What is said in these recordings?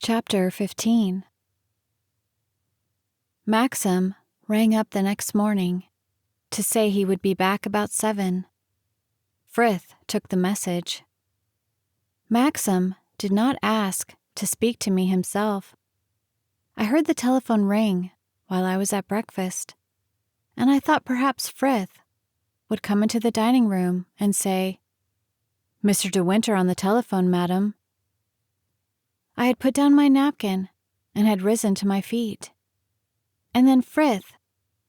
Chapter 15. Maxim rang up the next morning to say he would be back about 7. Frith took the message. Maxim did not ask to speak to me himself. I heard the telephone ring while I was at breakfast, and I thought perhaps Frith would come into the dining room and say, "Mr. De Winter on the telephone, madam." I had put down my napkin and had risen to my feet. And then Frith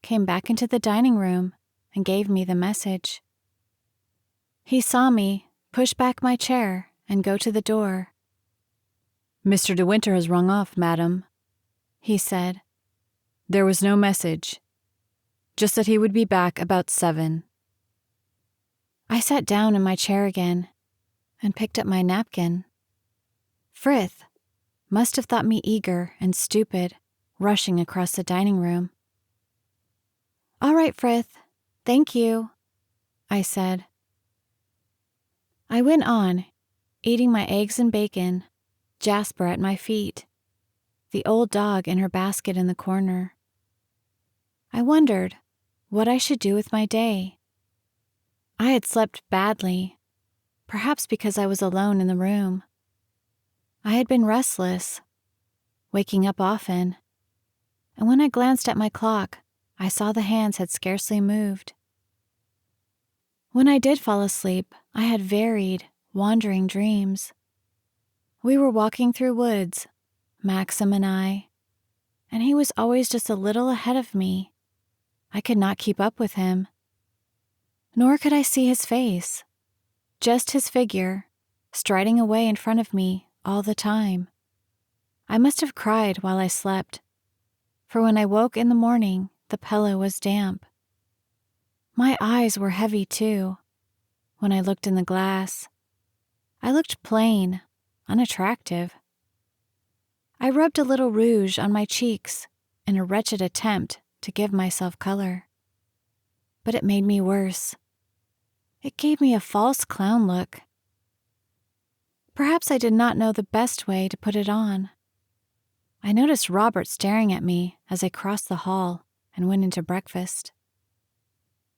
came back into the dining room and gave me the message. He saw me push back my chair and go to the door. "Mr. De Winter has rung off, madam," he said. "There was no message, just that he would be back about 7. I sat down in my chair again and picked up my napkin. Frith must have thought me eager and stupid, rushing across the dining room. "All right, Frith, thank you," I said. I went on, eating my eggs and bacon, Jasper at my feet, the old dog in her basket in the corner. I wondered what I should do with my day. I had slept badly, perhaps because I was alone in the room. I had been restless, waking up often, and when I glanced at my clock, I saw the hands had scarcely moved. When I did fall asleep, I had varied, wandering dreams. We were walking through woods, Maxim and I, and he was always just a little ahead of me. I could not keep up with him. Nor could I see his face, just his figure, striding away in front of me all the time. I must have cried while I slept, for when I woke in the morning, the pillow was damp. My eyes were heavy, too, when I looked in the glass. I looked plain, unattractive. I rubbed a little rouge on my cheeks in a wretched attempt to give myself color. But it made me worse. It gave me a false clown look. Perhaps I did not know the best way to put it on. I noticed Robert staring at me as I crossed the hall and went into breakfast.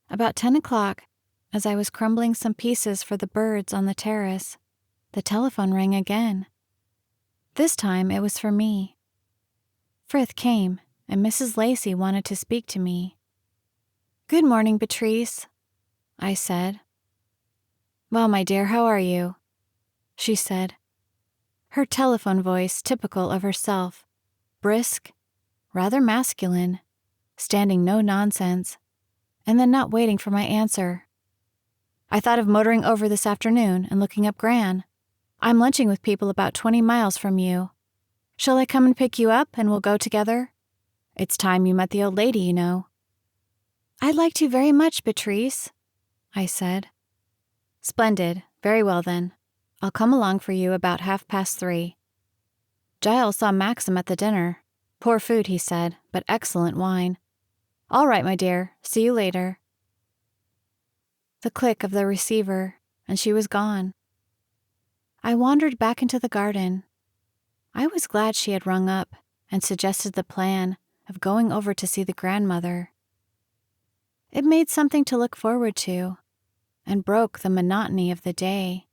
About 10 o'clock, as I was crumbling some pieces for the birds on the terrace, the telephone rang again. This time it was for me. Frith came, and Mrs. Lacey wanted to speak to me. "Good morning, Beatrice," I said. "Well, my dear, how are you?" she said. Her telephone voice typical of herself, brisk, rather masculine, standing no nonsense, and then not waiting for my answer. "I thought of motoring over this afternoon and looking up Gran. I'm lunching with people about 20 miles from you. Shall I come and pick you up and we'll go together? It's time you met the old lady, you know." "I'd like to very much, Beatrice," I said. "Splendid. Very well then. I'll come along for you about 3:30. Giles saw Maxim at the dinner. Poor food, he said, but excellent wine. All right, my dear. See you later." The click of the receiver, and she was gone. I wandered back into the garden. I was glad she had rung up and suggested the plan of going over to see the grandmother. It made something to look forward to, and broke the monotony of the day.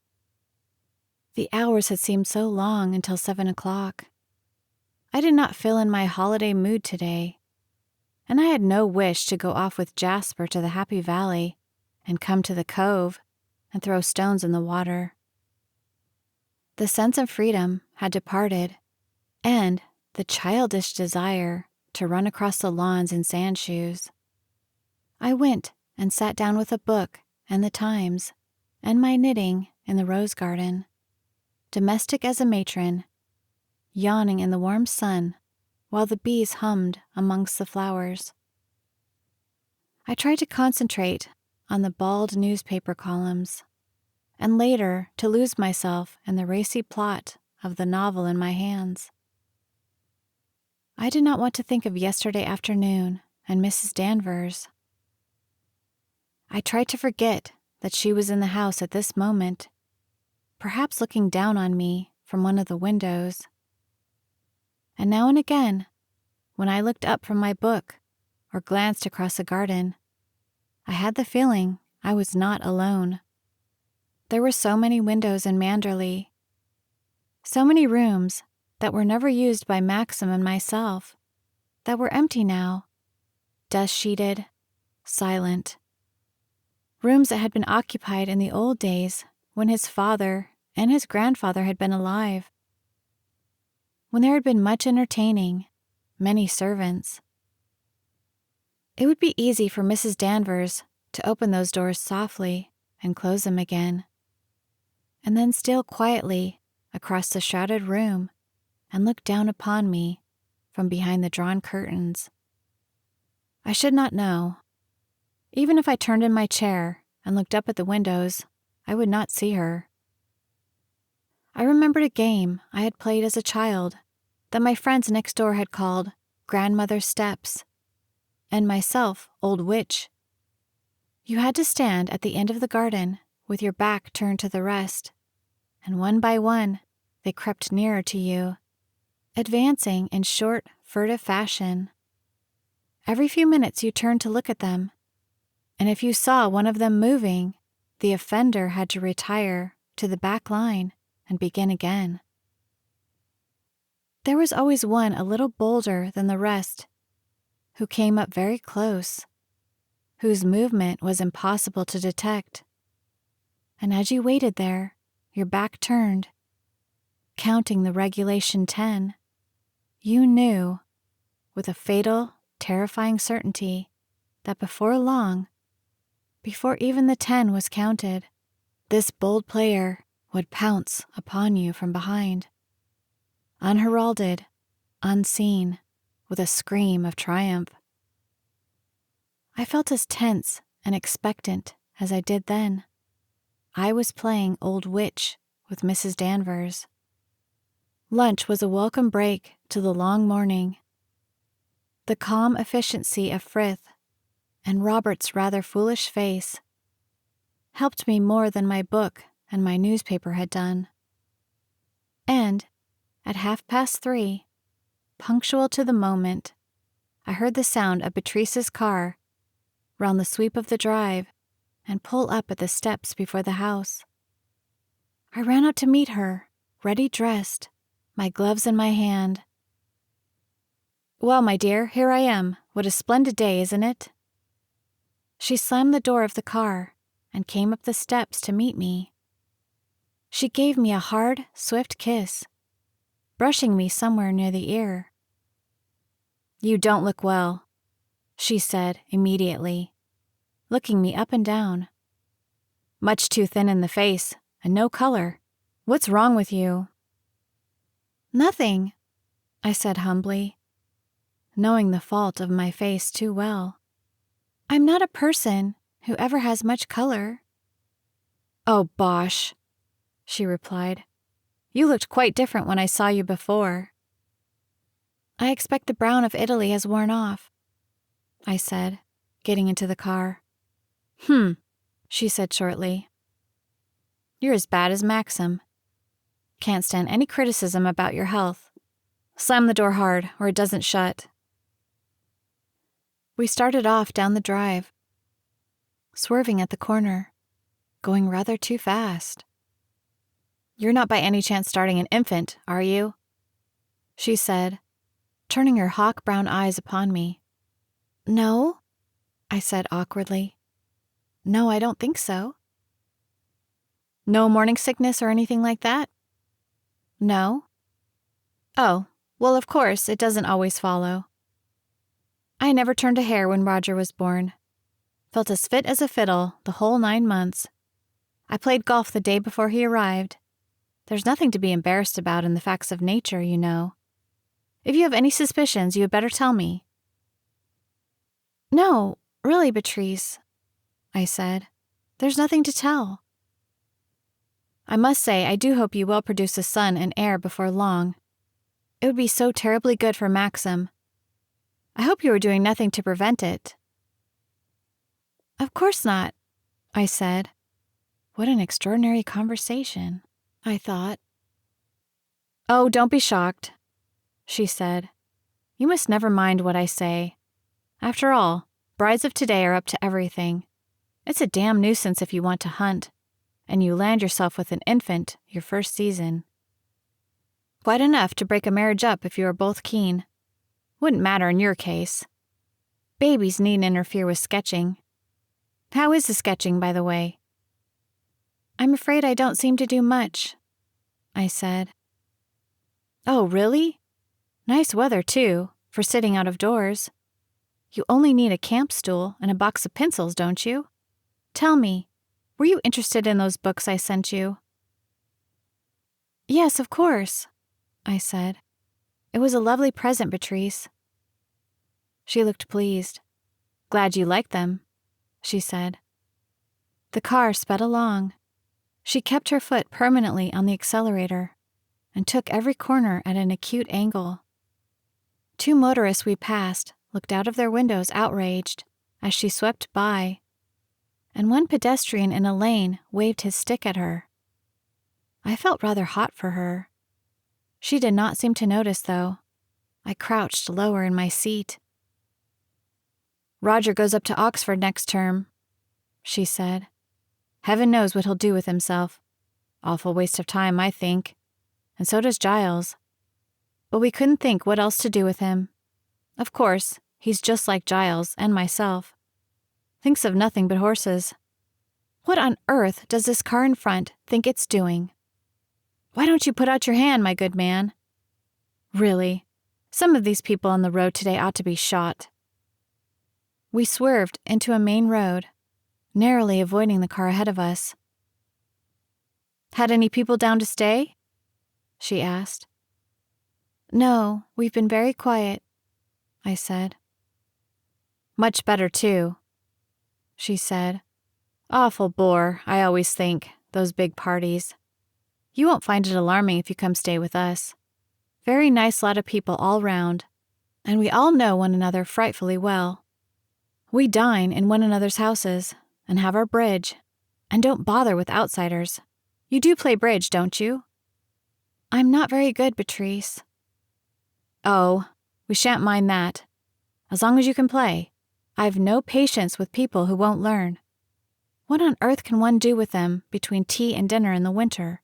The hours had seemed so long until 7 o'clock. I did not feel in my holiday mood today, and I had no wish to go off with Jasper to the Happy Valley and come to the cove and throw stones in the water. The sense of freedom had departed, and the childish desire to run across the lawns in sand shoes. I went and sat down with a book and the Times and my knitting in the rose garden, domestic as a matron, yawning in the warm sun while the bees hummed amongst the flowers. I tried to concentrate on the bald newspaper columns, and later to lose myself in the racy plot of the novel in my hands. I did not want to think of yesterday afternoon and Mrs. Danvers. I tried to forget that she was in the house at this moment, perhaps looking down on me from one of the windows. And now and again, when I looked up from my book or glanced across the garden, I had the feeling I was not alone. There were so many windows in Manderley, so many rooms that were never used by Maxim and myself, that were empty now, dust-sheeted, silent. Rooms that had been occupied in the old days when his father and his grandfather had been alive, when there had been much entertaining, many servants. It would be easy for Mrs. Danvers to open those doors softly and close them again, and then steal quietly across the shrouded room and look down upon me from behind the drawn curtains. I should not know. Even if I turned in my chair and looked up at the windows, I would not see her. I remembered a game I had played as a child that my friends next door had called Grandmother's Steps, and myself Old Witch. You had to stand at the end of the garden with your back turned to the rest, and one by one they crept nearer to you, advancing in short, furtive fashion. Every few minutes you turned to look at them, and if you saw one of them moving, the offender had to retire to the back line and begin again. There was always one a little bolder than the rest, who came up very close, whose movement was impossible to detect. And as you waited there, your back turned, counting the regulation 10, you knew, with a fatal, terrifying certainty, that before long, before even the 10 was counted, this bold player would pounce upon you from behind, unheralded, unseen, with a scream of triumph. I felt as tense and expectant as I did then. I was playing Old Witch with Mrs. Danvers. Lunch was a welcome break to the long morning. The calm efficiency of Frith and Robert's rather foolish face helped me more than my book and my newspaper had done. And at 3:30, punctual to the moment, I heard the sound of Beatrice's car round the sweep of the drive and pull up at the steps before the house. I ran out to meet her, ready dressed, my gloves in my hand. "Well, my dear, here I am. What a splendid day, isn't it?" She slammed the door of the car and came up the steps to meet me. She gave me a hard, swift kiss, brushing me somewhere near the ear. "You don't look well," she said immediately, looking me up and down. "Much too thin in the face, and no color. What's wrong with you?" "Nothing," I said humbly, knowing the fault of my face too well. "I'm not a person who ever has much color." "Oh, bosh," she replied. "You looked quite different when I saw you before." "I expect the brown of Italy has worn off," I said, getting into the car. She said shortly. "You're as bad as Maxim. Can't stand any criticism about your health. Slam the door hard, or it doesn't shut." We started off down the drive, swerving at the corner, going rather too fast. "You're not by any chance starting an infant, are you?" she said, turning her hawk-brown eyes upon me. "No," I said awkwardly. "No, I don't think so." "No morning sickness or anything like that?" "No." "Oh, well, of course, it doesn't always follow. I never turned a hair when Roger was born. Felt as fit as a fiddle the whole 9 months. I played golf the day before he arrived. There's nothing to be embarrassed about in the facts of nature, you know. If you have any suspicions, you had better tell me." "No, really, Beatrice," I said. "There's nothing to tell." "I must say I do hope you will produce a son and heir before long. It would be so terribly good for Maxim. I hope you are doing nothing to prevent it." "Of course not," I said. What an extraordinary conversation, I thought. "Oh, don't be shocked," she said. "You must never mind what I say. After all, brides of today are up to everything. It's a damn nuisance if you want to hunt, and you land yourself with an infant your first season. Quite enough to break a marriage up if you are both keen. Wouldn't matter in your case. Babies needn't interfere with sketching. How is the sketching, by the way?" "I'm afraid I don't seem to do much," I said. "Oh, really? Nice weather, too, for sitting out of doors. You only need a camp stool and a box of pencils, don't you? Tell me, were you interested in those books I sent you?" "Yes, of course," I said. "It was a lovely present, Patrice." She looked pleased. "Glad you liked them," she said. The car sped along. She kept her foot permanently on the accelerator and took every corner at an acute angle. 2 motorists we passed looked out of their windows outraged as she swept by, and one pedestrian in a lane waved his stick at her. I felt rather hot for her. She did not seem to notice, though. I crouched lower in my seat. "Roger goes up to Oxford next term," she said. "Heaven knows what he'll do with himself. Awful waste of time, I think. And so does Giles. But we couldn't think what else to do with him. Of course, he's just like Giles and myself. Thinks of nothing but horses. What on earth does this car in front think it's doing? Why don't you put out your hand, my good man? Really, some of these people on the road today ought to be shot." We swerved into a main road, narrowly avoiding the car ahead of us. "Had any people down to stay?" she asked. "No, we've been very quiet," I said. "Much better, too," she said. "Awful bore, I always think, those big parties. You won't find it alarming if you come stay with us. Very nice lot of people all round, and we all know one another frightfully well. We dine in one another's houses, and have our bridge, and don't bother with outsiders. You do play bridge, don't you?" "I'm not very good, Patrice." "Oh, we shan't mind that. As long as you can play. I've no patience with people who won't learn. What on earth can one do with them between tea and dinner in the winter?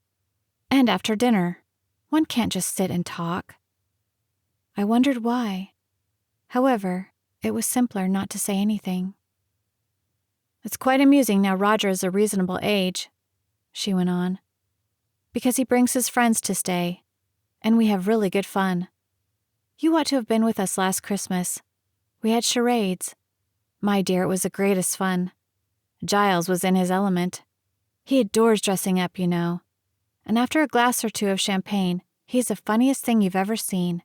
And after dinner, one can't just sit and talk." I wondered why. However, it was simpler not to say anything. "It's quite amusing now Roger is a reasonable age," she went on, "because he brings his friends to stay, and we have really good fun. You ought to have been with us last Christmas. We had charades. My dear, it was the greatest fun. Giles was in his element. He adores dressing up, you know. And after a glass or 2 of champagne, he's the funniest thing you've ever seen.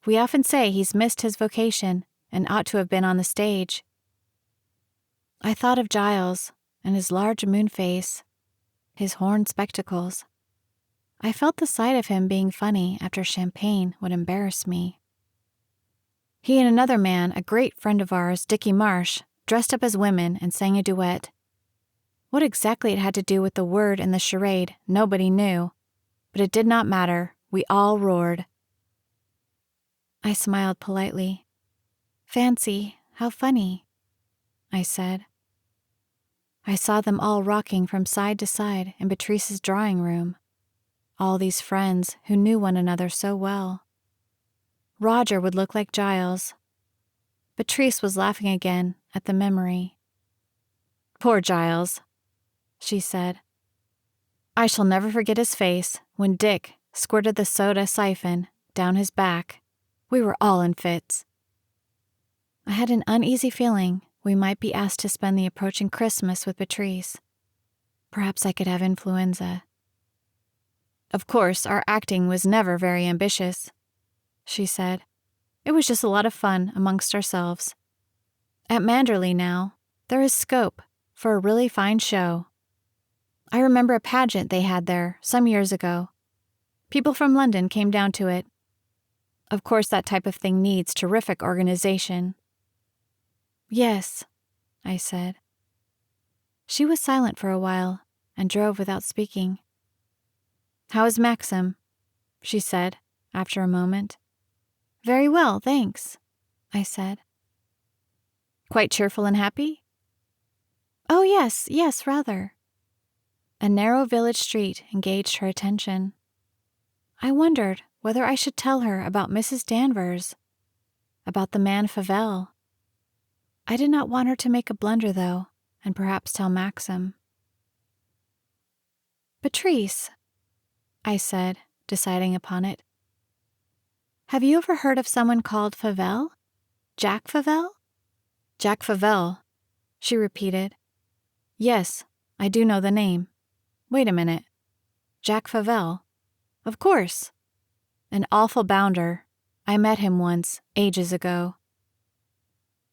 We often say he's missed his vocation and ought to have been on the stage." I thought of Giles and his large moon face, his horn spectacles. I felt the sight of him being funny after champagne would embarrass me. He and another man, a great friend of ours, Dickie Marsh, dressed up as women and sang a duet. What exactly it had to do with the word in the charade, nobody knew, but it did not matter. We all roared. I smiled politely. "Fancy, how funny," I said. I saw them all rocking from side to side in Patrice's drawing room. All these friends who knew one another so well. Roger would look like Giles. Patrice was laughing again at the memory. "Poor Giles," she said. "I shall never forget his face when Dick squirted the soda siphon down his back. We were all in fits." I had an uneasy feeling we might be asked to spend the approaching Christmas with Patrice. Perhaps I could have influenza. "Of course, our acting was never very ambitious," she said. "It was just a lot of fun amongst ourselves. At Manderley now, there is scope for a really fine show. I remember a pageant they had there some years ago. People from London came down to it. Of course, that type of thing needs terrific organization." "Yes," I said. She was silent for a while and drove without speaking. "How is Maxim?" she said, after a moment. "Very well, thanks," I said. "Quite cheerful and happy?" "Oh, yes, rather." A narrow village street engaged her attention. I wondered whether I should tell her about Mrs. Danvers, about the man Fauvel. I did not want her to make a blunder, though, and perhaps tell Maxim. "Patrice," I said, deciding upon it. "Have you ever heard of someone called Fauvel? Jack Fauvel?" "Jack Fauvel," she repeated. "Yes, I do know the name. Wait a minute. Jack Fauvel? Of course. An awful bounder. I met him once, ages ago."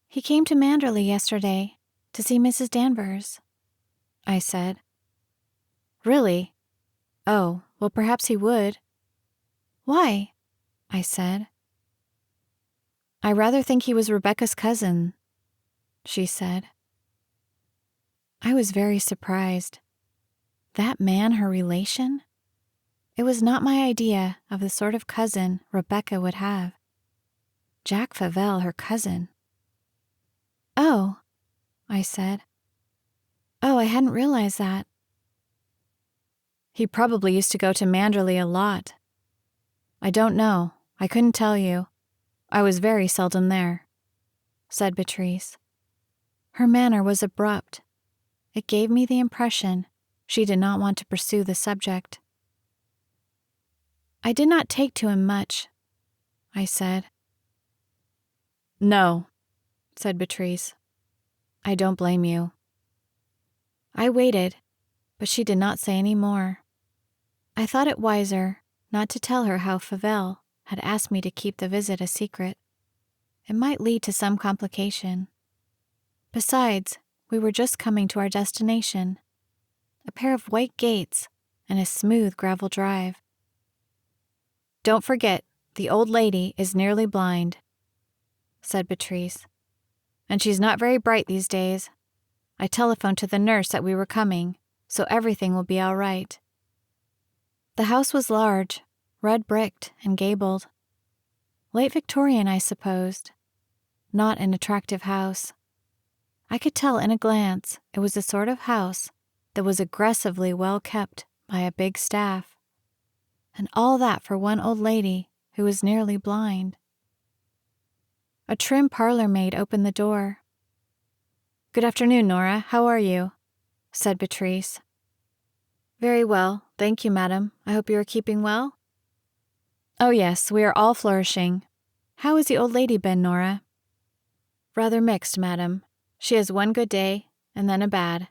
"He came to Manderley yesterday to see Mrs. Danvers," I said. "Really? Oh, well, perhaps he would." "Why?" I said. "I rather think he was Rebecca's cousin," she said. I was very surprised. That man her relation? It was not my idea of the sort of cousin Rebecca would have. Jack Fauvel, her cousin. "Oh," I said. "Oh, I hadn't realized that." "He probably used to go to Manderley a lot." "I don't know. I couldn't tell you. I was very seldom there," said Patrice. Her manner was abrupt. It gave me the impression she did not want to pursue the subject. "I did not take to him much," I said. "No," said Patrice. "I don't blame you." I waited, but she did not say any more. I thought it wiser not to tell her how Fauvel had asked me to keep the visit a secret. It might lead to some complication. Besides, we were just coming to our destination, a pair of white gates and a smooth gravel drive. "Don't forget, the old lady is nearly blind," said Patrice. "And she's not very bright these days. I telephoned to the nurse that we were coming, so everything will be all right." The house was large, red-bricked and gabled. Late Victorian, I supposed. Not an attractive house. I could tell in a glance it was the sort of house that was aggressively well kept by a big staff. And all that for one old lady who was nearly blind. A trim parlor maid opened the door. "Good afternoon, Nora. How are you?" said Patrice. "Very well, thank you, madam. I hope you are keeping well?" "Oh yes, we are all flourishing. How has the old lady been, Nora?" "Rather mixed, madam. She has one good day, and then a bad.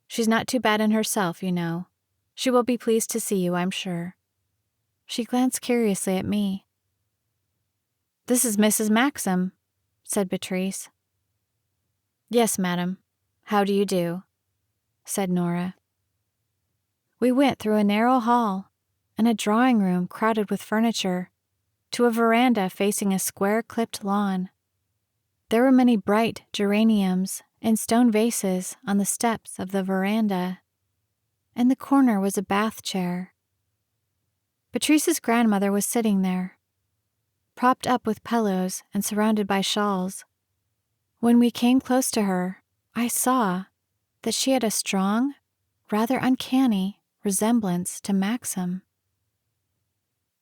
She's not too bad in herself, you know. She will be pleased to see you, I'm sure." She glanced curiously at me. "This is Mrs. Maxim," said Patrice. "Yes, madam. How do you do?" said Nora. We went through a narrow hall and a drawing room crowded with furniture to a veranda facing a square-clipped lawn. There were many bright geraniums in stone vases on the steps of the veranda. In the corner was a bath chair. Patrice's grandmother was sitting there, propped up with pillows and surrounded by shawls. When we came close to her, I saw that she had a strong, rather uncanny resemblance to Maxim.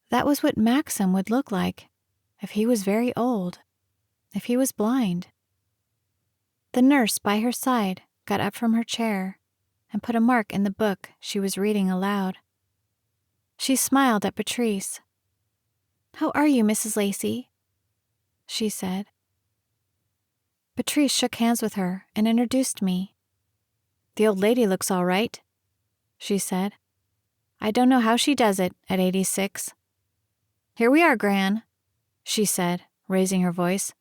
That was what Maxim would look like if he was very old, if he was blind. The nurse by her side got up from her chair and put a mark in the book she was reading aloud. She smiled at Patrice. "How are you, Mrs. Lacey?" she said. Patrice shook hands with her and introduced me. "The old lady looks all right," she said. "I don't know how she does it at 86. Here we are, Gran," she said, raising her voice.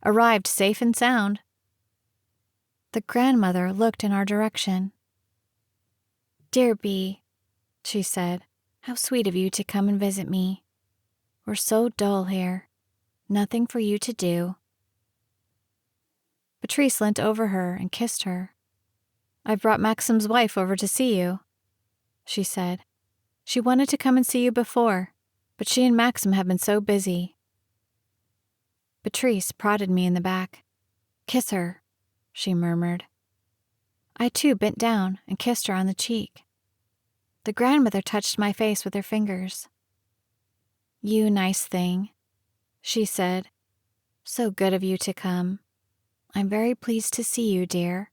"Arrived safe and sound." The grandmother looked in our direction. "Dear Bee," she said, "how sweet of you to come and visit me. We're so dull here. Nothing for you to do." Patrice leant over her and kissed her. "I've brought Maxim's wife over to see you," she said. "She wanted to come and see you before, but she and Maxim have been so busy. Beatrice prodded me in the back. "Kiss her," she murmured. I too bent down and kissed her on the cheek. The grandmother touched my face with her fingers. "You nice thing," she said. "So good of you to come. I'm very pleased to see you, dear.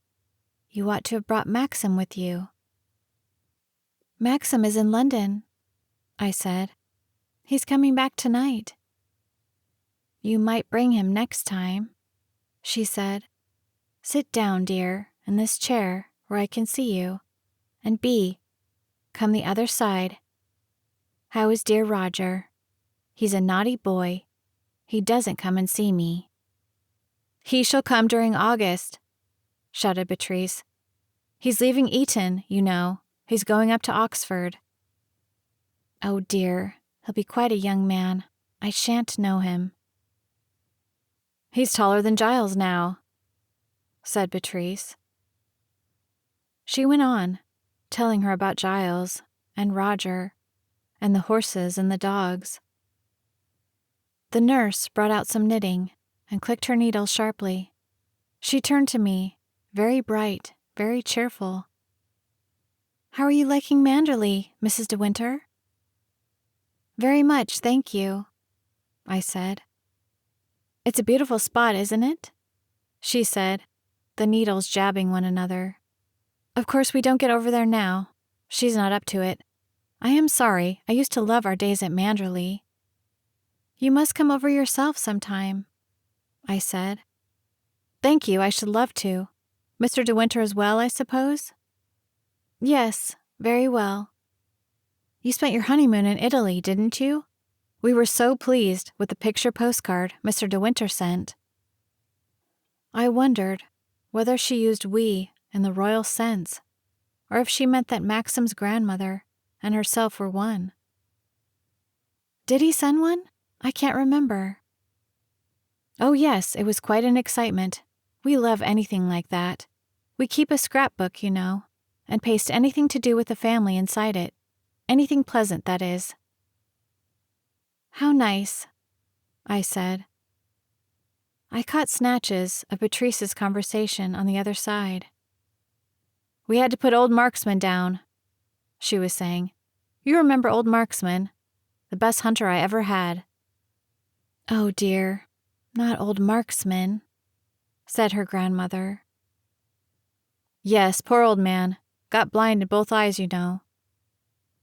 You ought to have brought Maxim with you." "Maxim is in London," I said. "He's coming back tonight." "You might bring him next time," she said. "Sit down, dear, in this chair where I can see you. And come the other side. How is dear Roger? He's a naughty boy. He doesn't come and see me." "He shall come during August," shouted Beatrice. "He's leaving Eton, you know. He's going up to Oxford." "Oh dear, he'll be quite a young man. I shan't know him." "He's taller than Giles now," said Beatrice. She went on, telling her about Giles and Roger and the horses and the dogs. The nurse brought out some knitting and clicked her needle sharply. She turned to me, very bright, very cheerful. "How are you liking Manderley, Mrs. De Winter?" "Very much, thank you," I said. "It's a beautiful spot, isn't it?" she said, the needles jabbing one another. "Of course we don't get over there now. She's not up to it. I am sorry. I used to love our days at Manderley." "You must come over yourself sometime," I said. "Thank you, I should love to. Mr. De Winter is well, I suppose?" "Yes, very well." "You spent your honeymoon in Italy, didn't you? We were so pleased with the picture postcard Mr. De Winter sent." I wondered whether she used "we" in the royal sense, or if she meant that Maxim's grandmother and herself were one. "Did he send one? I can't remember." "Oh yes, it was quite an excitement. We love anything like that. We keep a scrapbook, you know, and paste anything to do with the family inside it. Anything pleasant, that is." "How nice," I said. I caught snatches of Beatrice's conversation on the other side. "We had to put old Marksman down," she was saying. "You remember old Marksman, the best hunter I ever had." "Oh dear, not old Marksman," said her grandmother. "Yes, poor old man. Got blind in both eyes, you know."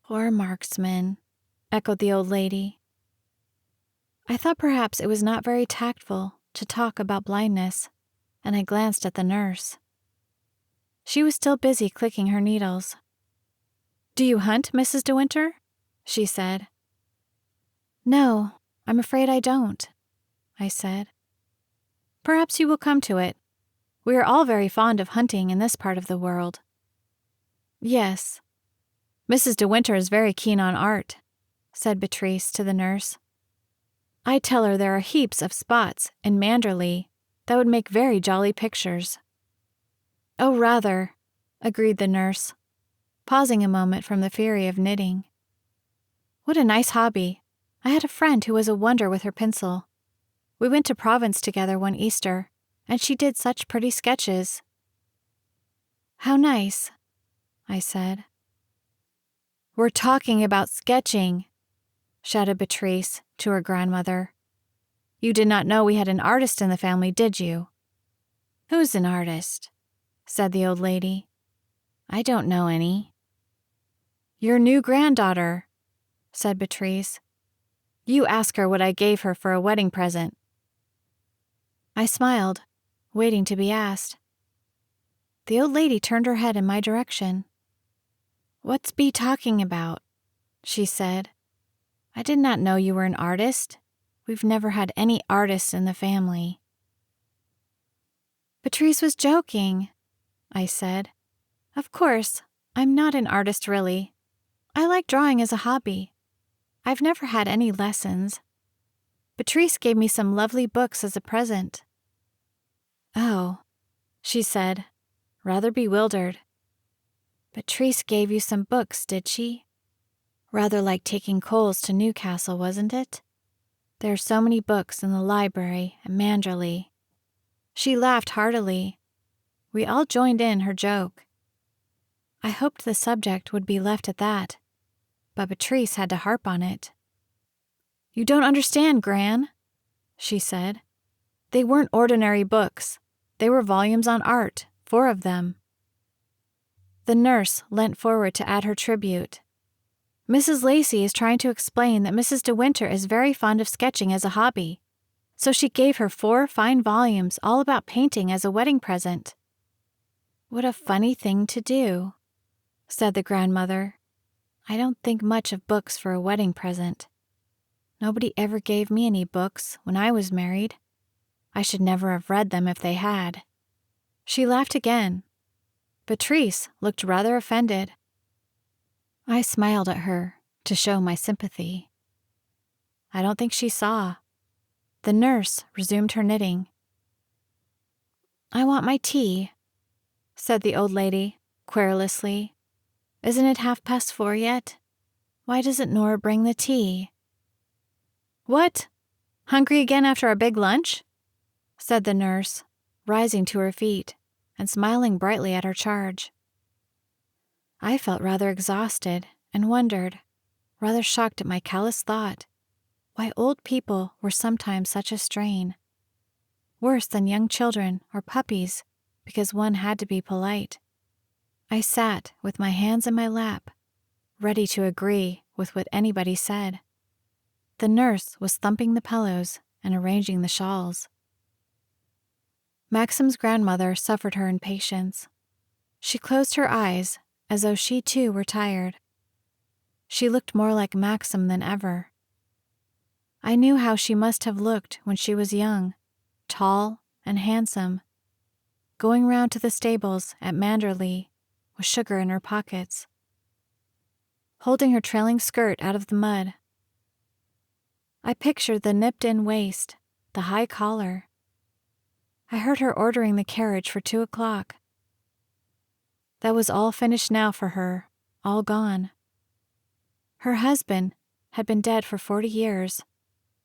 "Poor Marksman," echoed the old lady. I thought perhaps it was not very tactful to talk about blindness, and I glanced at the nurse. She was still busy clicking her needles. "Do you hunt, Mrs. De Winter?" she said. "No, I'm afraid I don't," I said. "Perhaps you will come to it. We are all very fond of hunting in this part of the world." "Yes. Mrs. De Winter is very keen on art," said Beatrice to the nurse. "I tell her there are heaps of spots in Manderley that would make very jolly pictures." "Oh, rather," agreed the nurse, pausing a moment from the fury of knitting. "What a nice hobby. I had a friend who was a wonder with her pencil. We went to Provence together one Easter, and she did such pretty sketches." "How nice," I said. "We're talking about sketching," shouted Beatrice to her grandmother. "You did not know we had an artist in the family, did you?" "Who's an artist?" said the old lady. "I don't know any." "Your new granddaughter," said Beatrice. "You ask her what I gave her for a wedding present." I smiled, waiting to be asked. The old lady turned her head in my direction. "What's Bee talking about?" she said. "I did not know you were an artist. We've never had any artists in the family." "Beatrice was joking," I said. "Of course, I'm not an artist really. I like drawing as a hobby. I've never had any lessons. Beatrice gave me some lovely books as a present." "Oh," she said, rather bewildered. "Beatrice gave you some books, did she?" Rather like taking coals to Newcastle, wasn't it? There are so many books in the library at Manderley. She laughed heartily. We all joined in her joke. I hoped the subject would be left at that, but Patrice had to harp on it. "You don't understand, Gran," she said. "They weren't ordinary books. They were volumes on art, 4 of them." The nurse leant forward to add her tribute. "Mrs. Lacey is trying to explain that Mrs. De Winter is very fond of sketching as a hobby, so she gave her 4 fine volumes all about painting as a wedding present." "What a funny thing to do," said the grandmother. "I don't think much of books for a wedding present. Nobody ever gave me any books when I was married. I should never have read them if they had." She laughed again. Patrice looked rather offended. I smiled at her to show my sympathy. I don't think she saw. The nurse resumed her knitting. "I want my tea," said the old lady, querulously. "Isn't it 4:30 yet? Why doesn't Nora bring the tea?" "What? Hungry again after our big lunch?" said the nurse, rising to her feet and smiling brightly at her charge. I felt rather exhausted and wondered, rather shocked at my callous thought, why old people were sometimes such a strain. Worse than young children or puppies because one had to be polite. I sat with my hands in my lap, ready to agree with what anybody said. The nurse was thumping the pillows and arranging the shawls. Maxim's grandmother suffered her impatience. She closed her eyes as though she too were tired. She looked more like Maxim than ever. I knew how she must have looked when she was young, tall and handsome, going round to the stables at Manderley with sugar in her pockets, holding her trailing skirt out of the mud. I pictured the nipped-in waist, the high collar. I heard her ordering the carriage for 2:00. That was all finished now for her, all gone. Her husband had been dead for 40 years,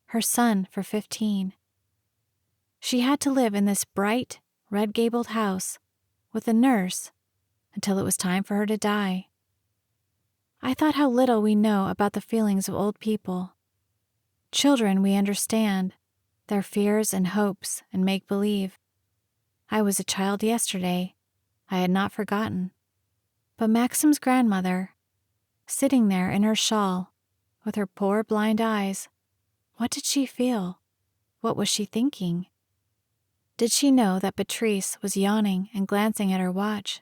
her son for 15. She had to live in this bright, red-gabled house with a nurse until it was time for her to die. I thought how little we know about the feelings of old people. Children we understand, their fears and hopes and make-believe. I was a child yesterday. I had not forgotten. But Maxim's grandmother, sitting there in her shawl, with her poor blind eyes, what did she feel? What was she thinking? Did she know that Patrice was yawning and glancing at her watch?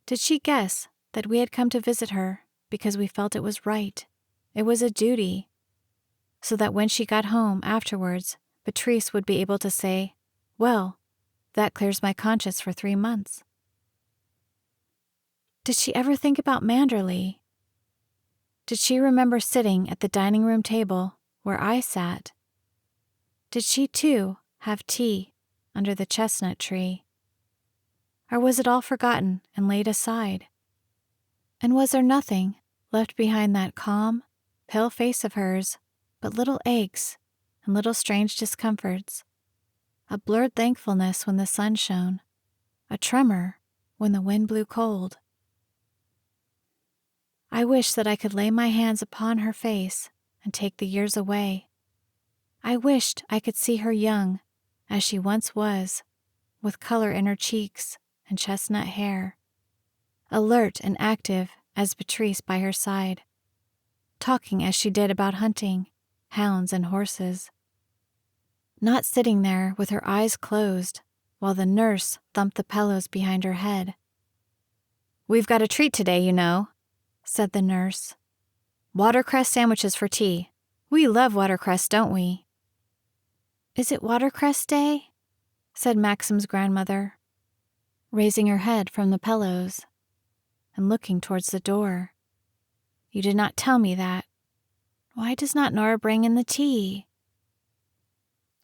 Did she guess that we had come to visit her because we felt it was right, it was a duty, so that when she got home afterwards, Patrice would be able to say, "Well, that clears my conscience for 3 months." Did she ever think about Manderley? Did she remember sitting at the dining room table where I sat? Did she, too, have tea under the chestnut tree? Or was it all forgotten and laid aside? And was there nothing left behind that calm, pale face of hers but little aches and little strange discomforts, a blurred thankfulness when the sun shone, a tremor when the wind blew cold? I wish that I could lay my hands upon her face and take the years away. I wished I could see her young, as she once was, with color in her cheeks and chestnut hair, alert and active as Patrice by her side, talking as she did about hunting, hounds and horses. Not sitting there with her eyes closed while the nurse thumped the pillows behind her head. "We've got a treat today, you know," said the nurse. "Watercress sandwiches for tea. We love watercress, don't we?" "Is it Watercress Day?" said Maxim's grandmother, raising her head from the pillows and looking towards the door. "You did not tell me that. Why does not Nora bring in the tea?"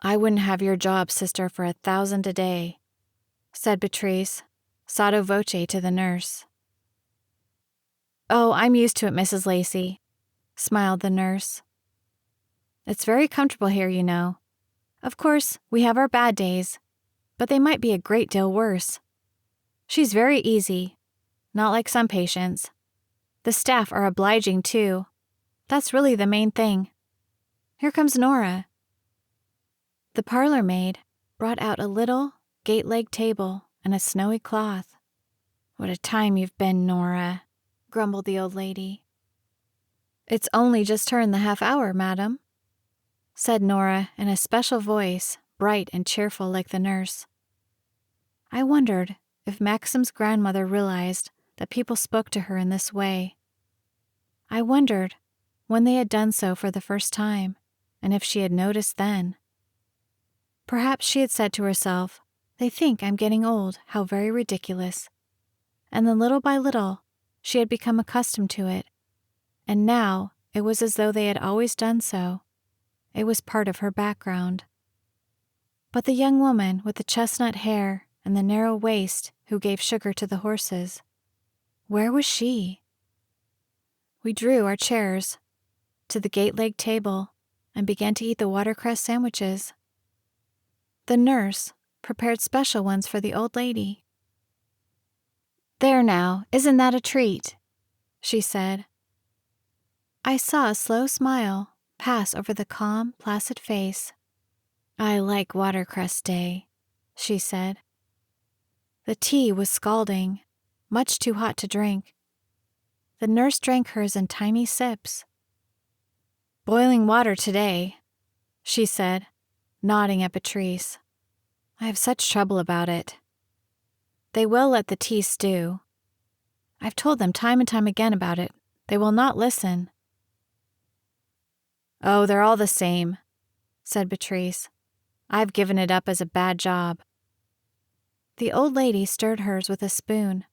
"I wouldn't have your job, sister, for 1,000 a day," said Patrice, sotto voce to the nurse. "Oh, I'm used to it, Mrs. Lacey. smiled the nurse. It's very comfortable here, you know. Of course, we have our bad days, but they might be a great deal worse. She's very easy, not like some patients. The staff are obliging, too. That's really the main thing. Here comes Nora. The parlor maid brought out a little, gate-legged table and a snowy cloth. What a time you've been, Nora, grumbled the old lady. It's only just turned the half hour, madam, said Nora in a special voice, bright and cheerful like the nurse. I wondered if Maxim's grandmother realized that people spoke to her in this way. I wondered when they had done so for the first time, and if she had noticed then. Perhaps she had said to herself, "They think I'm getting old, how very ridiculous." And then little by little, she had become accustomed to it, and now it was as though they had always done so. It was part of her background. But the young woman with the chestnut hair and the narrow waist who gave sugar to the horses, where was she? We drew our chairs to the gate-legged table and began to eat the watercress sandwiches. The nurse prepared special ones for the old lady. There now, isn't that a treat? She said. I saw a slow smile pass over the calm, placid face. I like watercress day, she said. The tea was scalding, much too hot to drink. The nurse drank hers in tiny sips. Boiling water today, she said, nodding at Patrice. I have such trouble about it. They will let the tea stew. I've told them time and time again about it. They will not listen. Oh, they're all the same, said Patrice. I've given it up as a bad job. The old lady stirred hers with a spoon,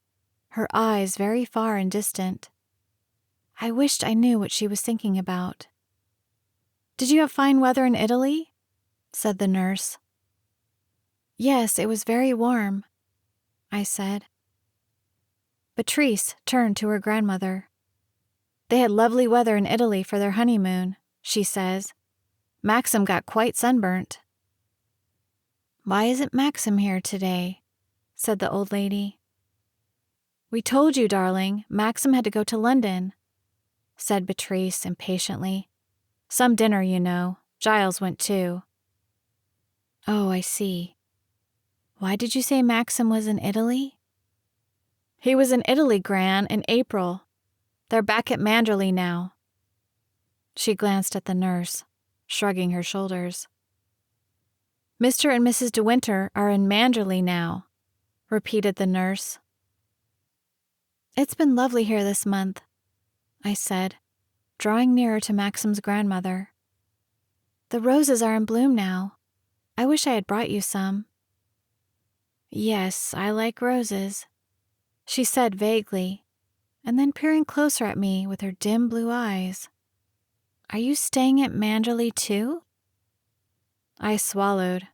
her eyes very far and distant. I wished I knew what she was thinking about. Did you have fine weather in Italy? Said the nurse. Yes, it was very warm, I said. Patrice turned to her grandmother. They had lovely weather in Italy for their honeymoon, she says. Maxim got quite sunburnt. Why isn't Maxim here today? Said the old lady. We told you, darling, Maxim had to go to London, said Patrice impatiently. Some dinner, you know. Giles went too. Oh, I see. Why did you say Maxim was in Italy? He was in Italy, Gran, in April. They're back at Manderley now. She glanced at the nurse, shrugging her shoulders. Mr. and Mrs. De Winter are in Manderley now, repeated the nurse. It's been lovely here this month, I said, drawing nearer to Maxim's grandmother. The roses are in bloom now. I wish I had brought you some. Yes, I like roses, she said vaguely, and then peering closer at me with her dim blue eyes. Are you staying at Manderley too? I swallowed.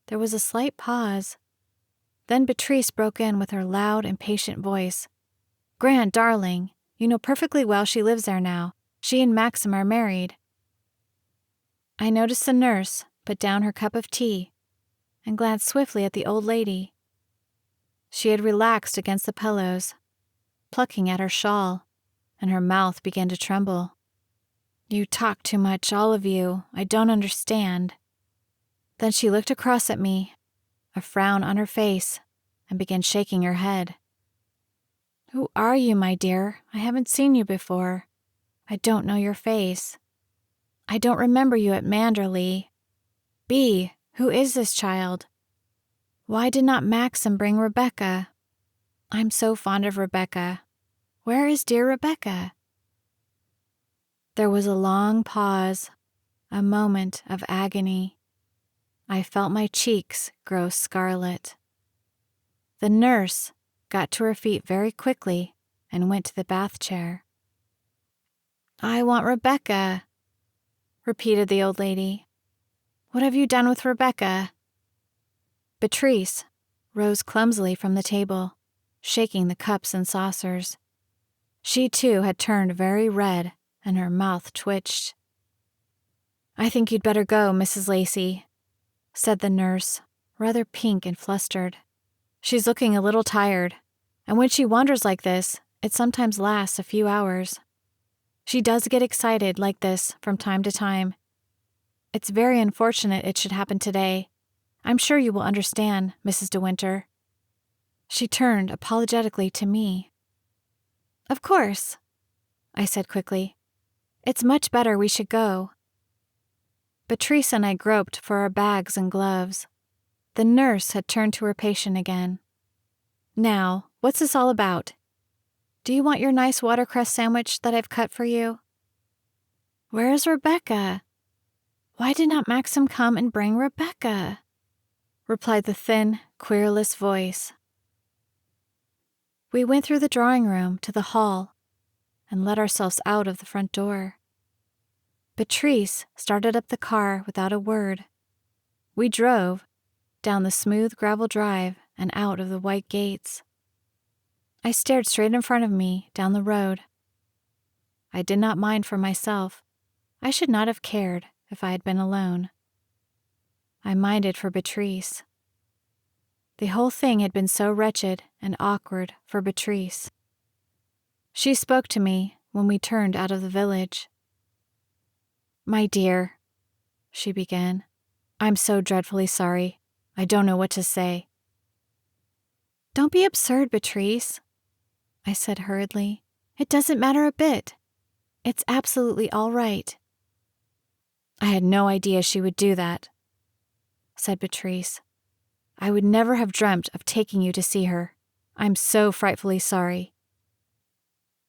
There was a slight pause. Then Patrice broke in with her loud, impatient voice. Gran, darling, you know perfectly well she lives there now. She and Maxim are married. I noticed the nurse put down her cup of tea and glanced swiftly at the old lady. She had relaxed against the pillows, plucking at her shawl, and her mouth began to tremble. You talk too much, all of you. I don't understand. Then she looked across at me, a frown on her face, and began shaking her head. Who are you, my dear? I haven't seen you before. I don't know your face. I don't remember you at Manderley. Bee, who is this child? Why did not Maxim bring Rebecca? I'm so fond of Rebecca. Where is dear Rebecca? There was a long pause, a moment of agony. I felt my cheeks grow scarlet. The nurse got to her feet very quickly and went to the bath chair. I want Rebecca, repeated the old lady. What have you done with Rebecca? Patrice rose clumsily from the table, shaking the cups and saucers. She too had turned very red and her mouth twitched. "I think you'd better go, Mrs. Lacey," said the nurse, rather pink and flustered. "She's looking a little tired, and when she wanders like this, it sometimes lasts a few hours. She does get excited like this from time to time. It's very unfortunate it should happen today. I'm sure you will understand, Mrs. De Winter." She turned apologetically to me. "Of course," I said quickly. "It's much better we should go." Beatrice and I groped for our bags and gloves. The nurse had turned to her patient again. "Now, what's this all about? Do you want your nice watercress sandwich that I've cut for you?" "Where is Rebecca? Why did not Maxim come and bring Rebecca?" replied the thin, querulous voice. We went through the drawing room to the hall and let ourselves out of the front door. Beatrice started up the car without a word. We drove down the smooth gravel drive and out of the white gates. I stared straight in front of me down the road. I did not mind for myself. I should not have cared if I had been alone. I minded for Beatrice. The whole thing had been so wretched and awkward for Beatrice. She spoke to me when we turned out of the village. "My dear," she began, "I'm so dreadfully sorry. I don't know what to say." "Don't be absurd, Beatrice," I said hurriedly. "It doesn't matter a bit. It's absolutely all right." "I had no idea she would do that," said Beatrice. "I would never have dreamt of taking you to see her. I'm so frightfully sorry."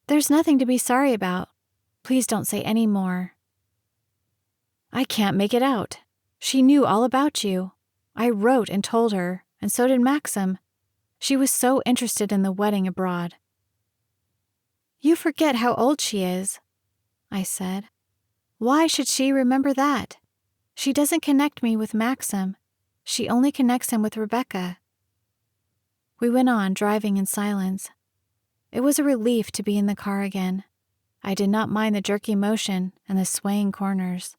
"There's nothing to be sorry about. Please don't say any more." "I can't make it out. She knew all about you. I wrote and told her, and so did Maxim. She was so interested in the wedding abroad." "You forget how old she is," I said. "Why should she remember that? She doesn't connect me with Maxim. She only connects him with Rebecca." We went on driving in silence. It was a relief to be in the car again. I did not mind the jerky motion and the swaying corners.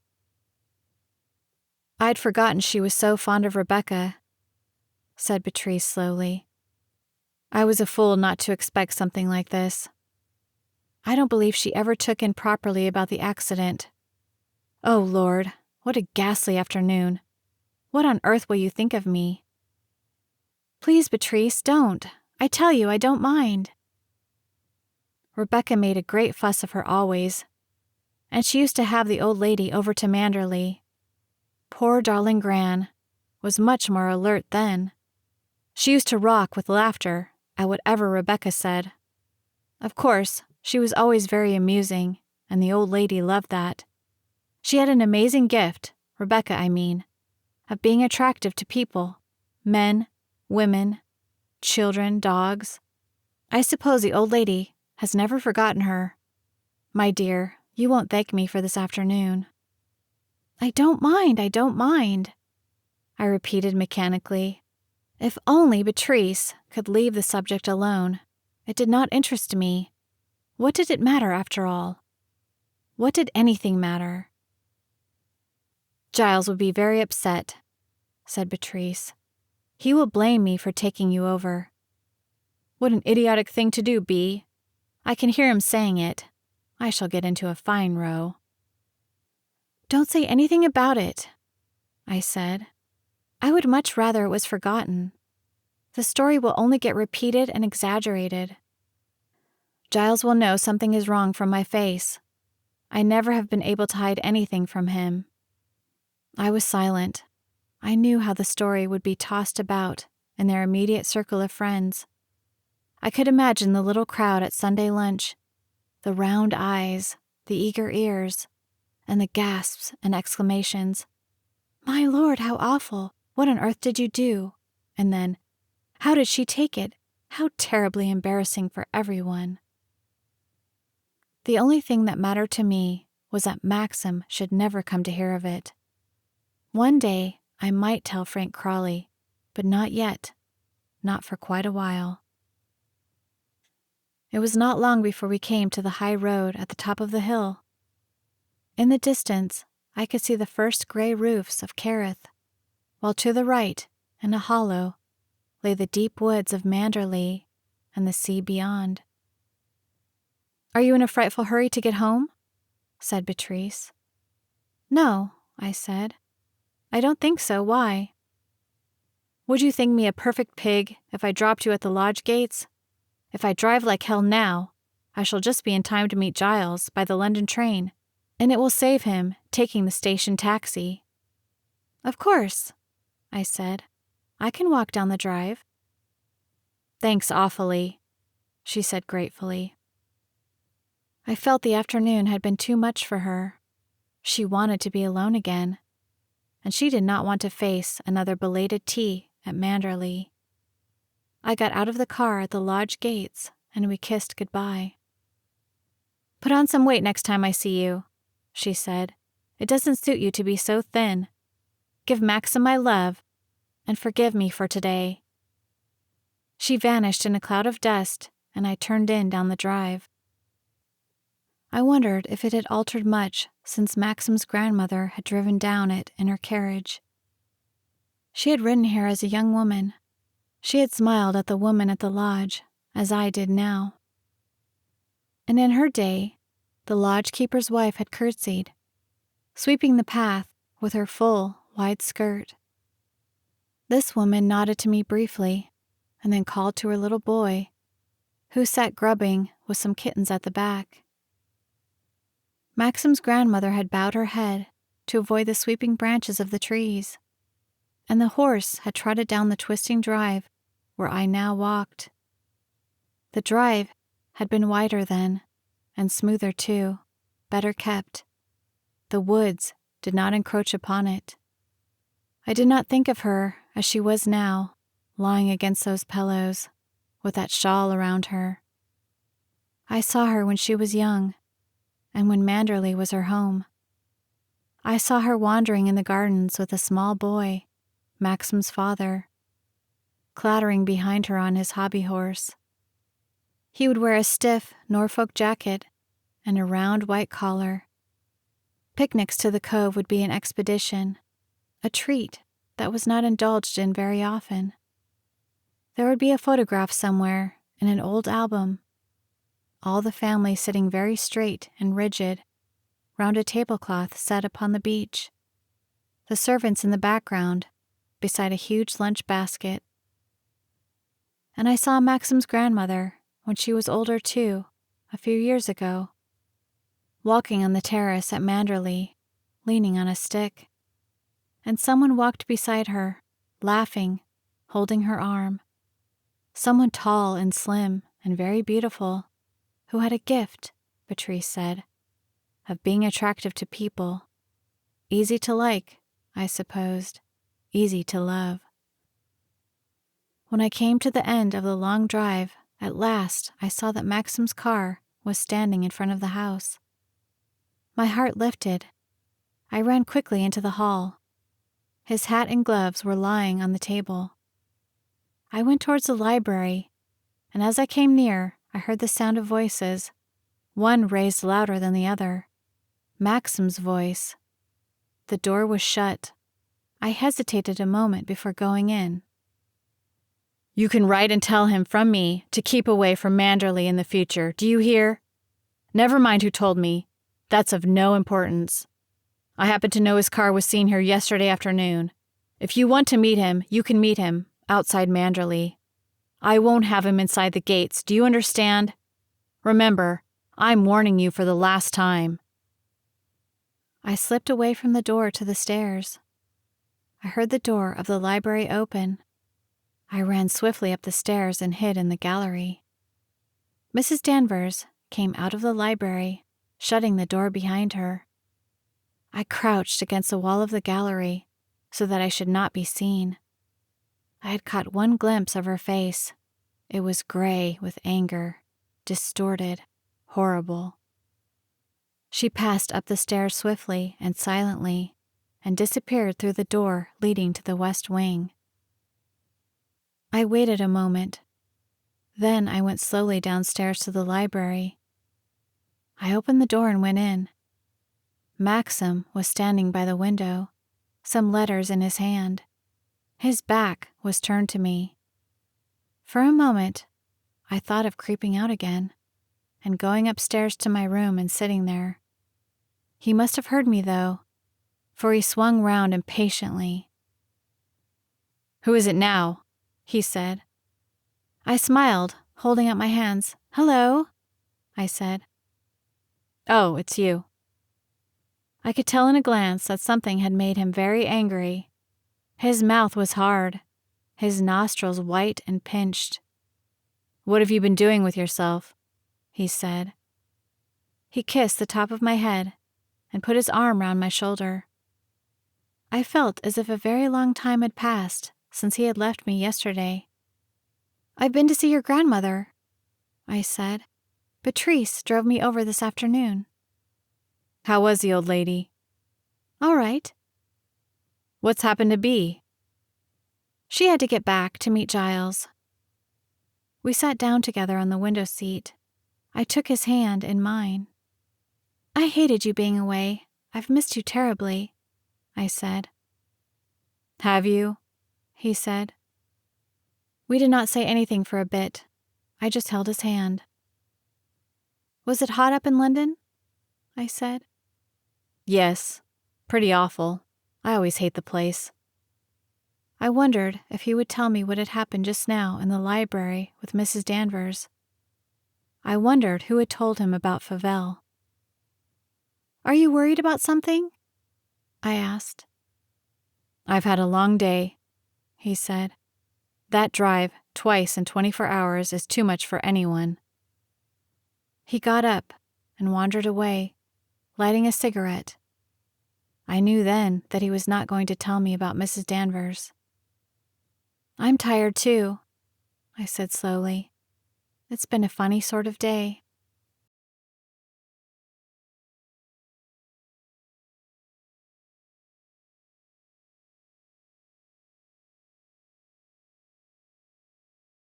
"I'd forgotten she was so fond of Rebecca," said Beatrice slowly. "I was a fool not to expect something like this. I don't believe she ever took in properly about the accident. Oh, Lord, what a ghastly afternoon. What on earth will you think of me?" "Please, Beatrice, don't. I tell you I don't mind." "Rebecca made a great fuss of her always, and she used to have the old lady over to Manderley. Poor darling Gran was much more alert then. She used to rock with laughter at whatever Rebecca said. Of course, she was always very amusing, and the old lady loved that. She had an amazing gift, Rebecca I mean, of being attractive to people, men, women, children, dogs. I suppose the old lady has never forgotten her. My dear, you won't thank me for this afternoon." I don't mind," I repeated mechanically. If only Beatrice could leave the subject alone. It did not interest me. What did it matter after all? What did anything matter? "Giles would be very upset," said Beatrice. "He will blame me for taking you over." "What an idiotic thing to do, Bee. I can hear him saying it. I shall get into a fine row." "Don't say anything about it," I said. "I would much rather it was forgotten. The story will only get repeated and exaggerated. Giles will know something is wrong from my face. I never have been able to hide anything from him." I was silent. I knew how the story would be tossed about in their immediate circle of friends. I could imagine the little crowd at Sunday lunch, the round eyes, the eager ears, and the gasps and exclamations. "My Lord, how awful! What on earth did you do?" And then, "How did she take it? How terribly embarrassing for everyone." The only thing that mattered to me was that Maxim should never come to hear of it. One day I might tell Frank Crawley, but not yet, not for quite a while. It was not long before we came to the high road at the top of the hill. In the distance, I could see the first gray roofs of Kerith, while to the right, in a hollow, lay the deep woods of Manderley and the sea beyond. "Are you in a frightful hurry to get home?" said Beatrice. "No," I said. "I don't think so. Why?" "Would you think me a perfect pig if I dropped you at the lodge gates? If I drive like hell now, I shall just be in time to meet Giles by the London train, and it will save him taking the station taxi." "Of course," I said. "I can walk down the drive." "Thanks awfully," she said gratefully. I felt the afternoon had been too much for her. She wanted to be alone again, and she did not want to face another belated tea at Manderley. I got out of the car at the lodge gates, and we kissed goodbye. "Put on some weight next time I see you," she said. "It doesn't suit you to be so thin. Give Maxim my love, and forgive me for today." She vanished in a cloud of dust, and I turned in down the drive. I wondered if it had altered much since Maxim's grandmother had driven down it in her carriage. She had ridden here as a young woman. She had smiled at the woman at the lodge, as I did now. And in her day, the lodge-keeper's wife had curtsied, sweeping the path with her full, wide skirt. This woman nodded to me briefly, and then called to her little boy, who sat grubbing with some kittens at the back. Maxim's grandmother had bowed her head to avoid the sweeping branches of the trees, and the horse had trotted down the twisting drive where I now walked. The drive had been wider then, and smoother too, better kept. The woods did not encroach upon it. I did not think of her as she was now, lying against those pillows, with that shawl around her. I saw her when she was young, and when Manderley was her home. I saw her wandering in the gardens with a small boy, Maxim's father, clattering behind her on his hobby horse. He would wear a stiff Norfolk jacket and a round white collar. Picnics to the cove would be an expedition, a treat that was not indulged in very often. There would be a photograph somewhere in an old album, all the family sitting very straight and rigid round a tablecloth set upon the beach, the servants in the background beside a huge lunch basket. And I saw Maxim's grandmother when she was older too, a few years ago, walking on the terrace at Manderley, leaning on a stick. And someone walked beside her, laughing, holding her arm. Someone tall and slim and very beautiful, who had a gift, Beatrice said, of being attractive to people. Easy to like, I supposed, easy to love. When I came to the end of the long drive, at last I saw that Maxim's car was standing in front of the house. My heart lifted. I ran quickly into the hall. His hat and gloves were lying on the table. I went towards the library, and as I came near, I heard the sound of voices, one raised louder than the other. Maxim's voice. The door was shut. I hesitated a moment before going in. "You can write and tell him from me to keep away from Manderley in the future, do you hear? Never mind who told me. That's of no importance. I happen to know his car was seen here yesterday afternoon. If you want to meet him, you can meet him, outside Manderley. I won't have him inside the gates, do you understand? Remember, I'm warning you for the last time." I slipped away from the door to the stairs. I heard the door of the library open. I ran swiftly up the stairs and hid in the gallery. Mrs. Danvers came out of the library, shutting the door behind her. I crouched against the wall of the gallery so that I should not be seen. I had caught one glimpse of her face. It was gray with anger, distorted, horrible. She passed up the stairs swiftly and silently and disappeared through the door leading to the west wing. I waited a moment. Then I went slowly downstairs to the library. I opened the door and went in. Maxim was standing by the window, some letters in his hand. His back was turned to me. For a moment, I thought of creeping out again and going upstairs to my room and sitting there. He must have heard me, though, for he swung round impatiently. "Who is it now?" he said. I smiled, holding up my hands. "Hello," I said. "Oh, it's you." I could tell in a glance that something had made him very angry. His mouth was hard, his nostrils white and pinched. "What have you been doing with yourself?" he said. He kissed the top of my head and put his arm round my shoulder. I felt as if a very long time had passed since he had left me yesterday. "I've been to see your grandmother," I said. "Patrice drove me over this afternoon." "How was the old lady?" "All right." "What's happened to Bea?" "She had to get back to meet Giles." We sat down together on the window seat. I took his hand in mine. "I hated you being away. I've missed you terribly," I said. "Have you?" he said. We did not say anything for a bit. I just held his hand. "Was it hot up in London?" I said. "Yes, pretty awful. I always hate the place." I wondered if he would tell me what had happened just now in the library with Mrs. Danvers. I wondered who had told him about Fauvel. "Are you worried about something?" I asked. "I've had a long day," he said. "That drive twice in 24 hours is too much for anyone." He got up and wandered away, lighting a cigarette. I knew then that he was not going to tell me about Mrs. Danvers. "I'm tired too," I said slowly. "It's been a funny sort of day."